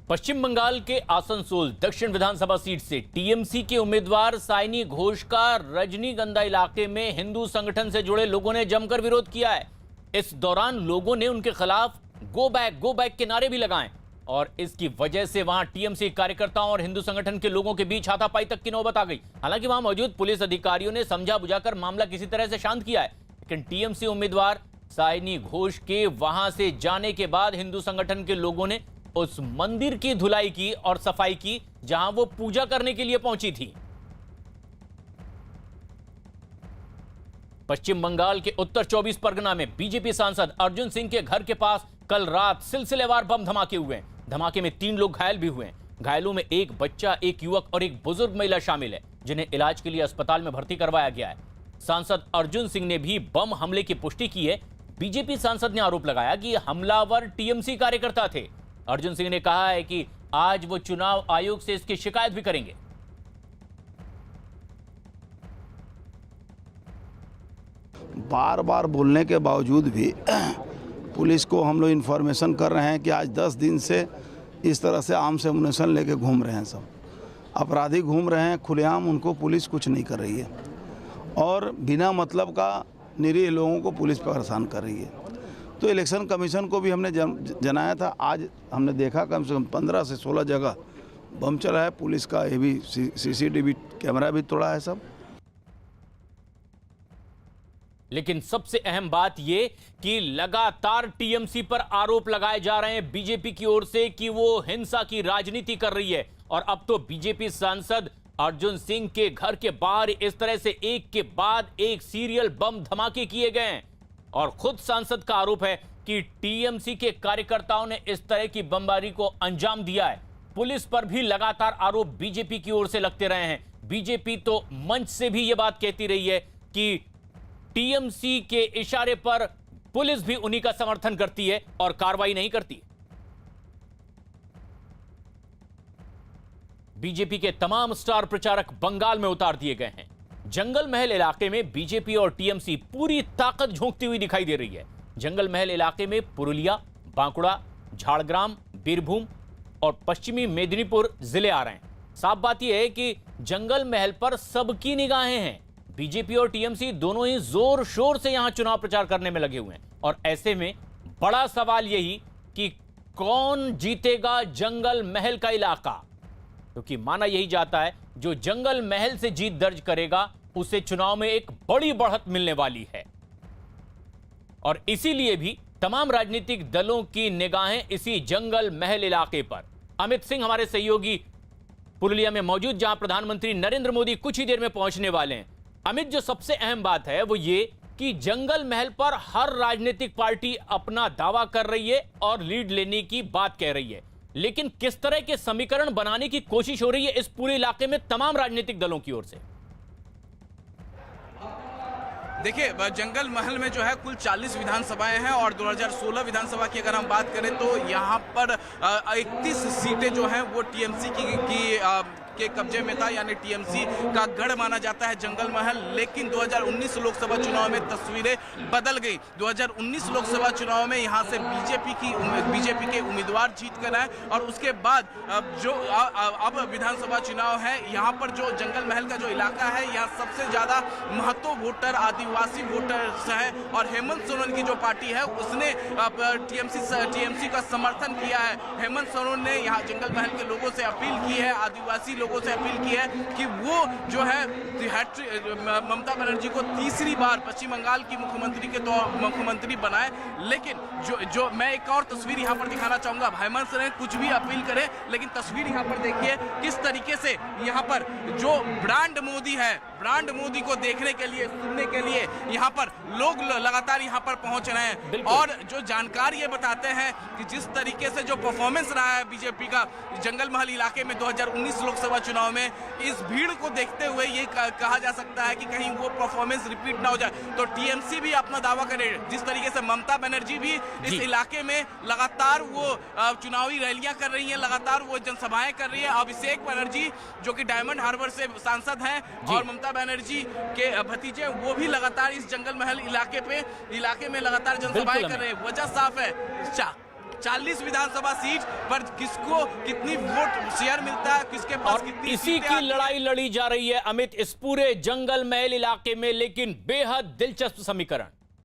पश्चिम बंगाल के आसनसोल दक्षिण विधानसभा सीट से टीएमसी के उम्मीदवार साइनी घोष का रजनीगंधा इलाके में हिंदू संगठन से जुड़े लोगों ने जमकर विरोध किया है। इस दौरान लोगों ने उनके खिलाफ गो बैक के नारे भी लगाए और इसकी वजह से वहां टीएमसी कार्यकर्ताओं और हिंदू संगठन के लोगों के बीच हाथापाई तक की नौबत आ गई। हालांकि वहां मौजूद पुलिस अधिकारियों ने समझा बुझाकर मामला किसी तरह से शांत किया है, लेकिन टीएमसी उम्मीदवार साइनी घोष के वहां से जाने के बाद हिंदू संगठन के लोगों ने उस मंदिर की धुलाई की और सफाई की जहां वो पूजा करने के लिए पहुंची थी। पश्चिम बंगाल के उत्तर 24 परगना में बीजेपी सांसद अर्जुन सिंह के घर के पास कल रात सिलसिलेवार बम धमाके हुए हैं। धमाके में 3 लोग घायल भी हुए हैं। घायलों में एक बच्चा, एक युवक और एक बुजुर्ग महिला शामिल है, जिन्हें इलाज के लिए अस्पताल में भर्ती करवाया गया है। सांसद अर्जुन सिंह ने भी बम हमले की पुष्टि की है। बीजेपी सांसद ने आरोप लगाया कि हमलावर टीएमसी कार्यकर्ता थे। अर्जुन सिंह ने कहा है कि आज वो चुनाव आयोग से इसकी शिकायत भी करेंगे। बार बार बोलने के बावजूद भी पुलिस को हम लोग इन्फॉर्मेशन कर रहे हैं कि आज 10 दिन से इस तरह से आर्म्स एमुनेशन लेके घूम रहे हैं। सब अपराधी घूम रहे हैं खुलेआम, उनको पुलिस कुछ नहीं कर रही है और बिना मतलब का निरीह लोगों को पुलिस परेशान कर रही है। तो इलेक्शन कमीशन को भी हमने जनाया था। आज हमने देखा कम से कम 15 से 16 जगह बम चला है। पुलिस का ये भी सीसीटीवी कैमरा भी तोड़ा है सब। लेकिन सबसे अहम बात यह कि लगातार टीएमसी पर आरोप लगाए जा रहे हैं बीजेपी की ओर से कि वो हिंसा की राजनीति कर रही है। और अब तो बीजेपी सांसद अर्जुन सिंह के घर के बाहर इस तरह से एक के बाद एक सीरियल बम धमाके किए गए हैं और खुद सांसद का आरोप है कि टीएमसी के कार्यकर्ताओं ने इस तरह की बमबारी को अंजाम दिया है। पुलिस पर भी लगातार आरोप बीजेपी की ओर से लगते रहे हैं। बीजेपी तो मंच से भी यह बात कहती रही है कि टीएमसी के इशारे पर पुलिस भी उन्हीं का समर्थन करती है और कार्रवाई नहीं करती। बीजेपी के तमाम स्टार प्रचारक बंगाल में उतार दिए गए हैं। जंगल महल इलाके में बीजेपी और टीएमसी पूरी ताकत झोंकती हुई दिखाई दे रही है। जंगल महल इलाके में पुरुलिया, बांकुड़ा, झाड़ग्राम, बीरभूम और पश्चिमी मेदिनीपुर जिले आ रहे हैं। साफ बात यह है कि जंगल महल पर सबकी निगाहें हैं। बीजेपी और टीएमसी दोनों ही जोर शोर से यहां चुनाव प्रचार करने में लगे हुए हैं और ऐसे में बड़ा सवाल यही कि कौन जीतेगा जंगल महल का इलाका, क्योंकि माना यही जाता है जो जंगल महल से जीत दर्ज करेगा उसे चुनाव में एक बड़ी बढ़त मिलने वाली है। और इसीलिए भी तमाम राजनीतिक दलों की निगाहें इसी जंगल महल इलाके पर। अमित सिंह हमारे सहयोगी पुरुलिया में मौजूद, जहां प्रधानमंत्री नरेंद्र मोदी कुछ ही देर में पहुंचने वाले हैं। अमित, जो सबसे अहम बात है वो ये कि जंगल महल पर हर राजनीतिक पार्टी अपना दावा कर रही है और लीड लेने की बात कह रही है, लेकिन किस तरह के समीकरण बनाने की कोशिश हो रही है इस पूरे इलाके में तमाम राजनीतिक दलों की ओर से? देखिए, जंगल महल में जो है कुल 40 विधानसभाएं हैं और 2016 विधानसभा की अगर हम बात करें तो यहाँ पर 31 सीटें जो हैं वो टीएमसी के कब्जे में था, यानी टीएमसी का गढ़ माना जाता है जंगल महल। लेकिन 2019 लोकसभा चुनाव में तस्वीरें बदल गई। 2019 लोकसभा चुनाव में यहाँ से बीजेपी के उम्मीदवार जीत कर आए और उसके बाद अब विधानसभा चुनाव है। यहाँ पर जो जंगल महल का जो इलाका है, यहाँ सबसे ज्यादा महतो वोटर आदिवासी वोटर्स है और हेमंत सोरेन की जो पार्टी है उसने टीएमसी का समर्थन किया है। हेमंत सोरेन ने यहाँ जंगल महल के लोगों से अपील की है, आदिवासी लोगों से अपील की है कि वो जो है ममता बनर्जी को तीसरी बार पश्चिम बंगाल की मुख्यमंत्री बनाए। लेकिन जो मैं एक और तस्वीर यहाँ पर दिखाना चाहूंगा। हेमंत सोरेन कुछ भी अपील करे, लेकिन तस्वीर यहाँ पर देखिए किस तरीके से यहाँ पर जो ब्रांड मोदी है, ब्रांड मोदी को देखने के लिए, सुनने के लिए यहाँ पर लोग लगातार यहाँ पर पहुंच रहे हैं। और जो जानकार ये बताते हैं कि जिस तरीके से जो परफॉर्मेंस रहा है बीजेपी का जंगल महल इलाके में 2019 लोकसभा चुनाव में, इस भीड़ को देखते हुए ये कहा जा सकता है कि कहीं वो परफॉर्मेंस रिपीट ना हो जाए। तो टीएमसी भी अपना दावा करे, जिस तरीके से ममता बनर्जी भी इस इलाके में लगातार वो चुनावी रैलियां कर रही हैं, लगातार वो जनसभाएं कर रही है। अभिषेक बनर्जी जो कि डायमंड हार्बर से सांसद हैं और ममता बनर्जी के भतीजे, वो भी लगातार इस जंगल महल इलाके में लगातार जनसभाएं कर रहे हैं। वजह साफ है, 40 विधानसभा सीट पर किसको कितनी वोट शेयर मिलता है, किसके पास और कितनी इसी सीटें की आती हैं। लड़ाई लड़ी जा रही है अमित इस पूरे जंगल महल इलाके में, लेकिन बेहद दिलचस्प समीकरण।